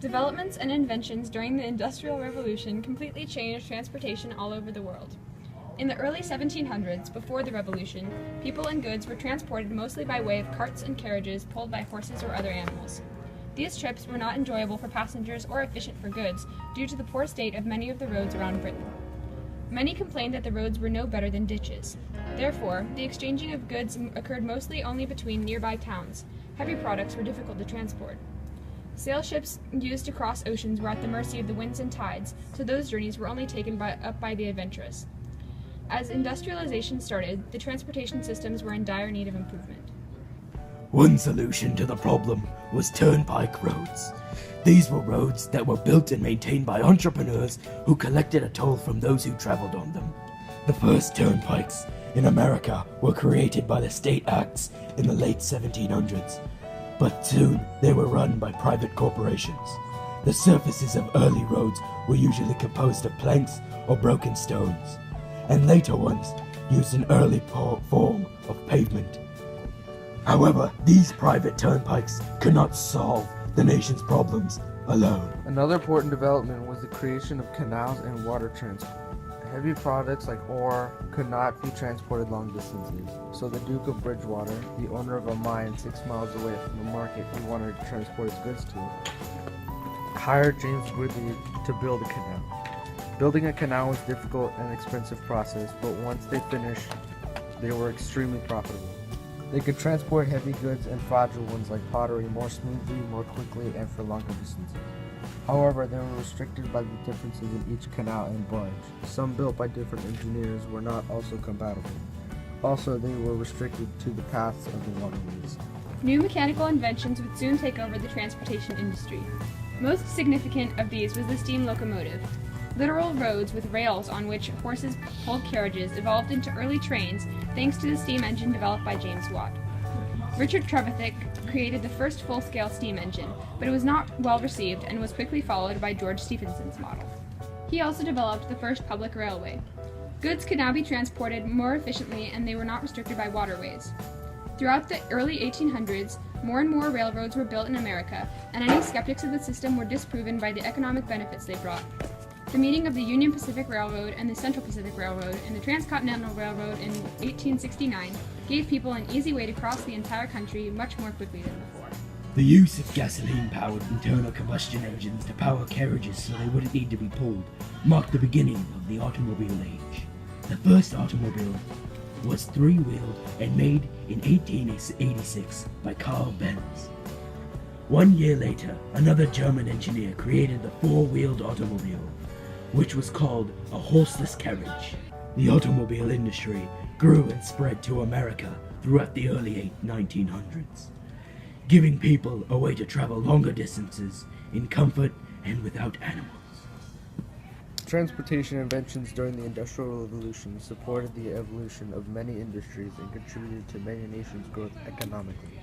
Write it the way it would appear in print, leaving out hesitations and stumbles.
Developments and inventions during the Industrial Revolution completely changed transportation all over the world. In the early 1700s, before the Revolution, people and goods were transported mostly by way of carts and carriages pulled by horses or other animals. These trips were not enjoyable for passengers or efficient for goods due to the poor state of many of the roads around Britain. Many complained that the roads were no better than ditches. Therefore, the exchanging of goods occurred mostly only between nearby towns. Heavy products were difficult to transport. Sail ships used to cross oceans were at the mercy of the winds and tides, so those journeys were only taken up by the adventurous. As industrialization started, the transportation systems were in dire need of improvement. One solution to the problem was turnpike roads. These were roads that were built and maintained by entrepreneurs who collected a toll from those who traveled on them. The first turnpikes in America were created by the state acts in the late 1700s, but soon they were run by private corporations. The surfaces of early roads were usually composed of planks or broken stones, and later ones used an early form of pavement. However, these private turnpikes could not solve the nation's problems alone. Another important development was the creation of canals and water transport. Heavy products like ore could not be transported long distances, so the Duke of Bridgewater, the owner of a mine 6 miles away from the market he wanted to transport his goods to, hired James Beaudin to build a canal. Building a canal was a difficult and expensive process, but once they finished, they were extremely profitable. They could transport heavy goods and fragile ones like pottery more smoothly, more quickly, and for longer distances. However, they were restricted by the differences in each canal and barge. Some built by different engineers were not also compatible. Also, they were restricted to the paths of the waterways. New mechanical inventions would soon take over the transportation industry. Most significant of these was the steam locomotive. Literal roads with rails on which horses pulled carriages evolved into early trains thanks to the steam engine developed by James Watt. Richard Trevithick created the first full-scale steam engine, but it was not well received and was quickly followed by George Stephenson's model. He also developed the first public railway. Goods could now be transported more efficiently and they were not restricted by waterways. Throughout the early 1800s, more and more railroads were built in America, and any skeptics of the system were disproven by the economic benefits they brought. The meeting of the Union Pacific Railroad and the Central Pacific Railroad and the Transcontinental Railroad in 1869 gave people an easy way to cross the entire country much more quickly than before. The use of gasoline-powered internal combustion engines to power carriages so they wouldn't need to be pulled marked the beginning of the automobile age. The first automobile was three-wheeled and made in 1886 by Carl Benz. 1 year later, another German engineer created the four-wheeled automobile, which was called a horseless carriage. The automobile industry grew and spread to America throughout the early 1900s, giving people a way to travel longer distances in comfort and without animals. Transportation inventions during the Industrial Revolution supported the evolution of many industries and contributed to many nations' growth economically.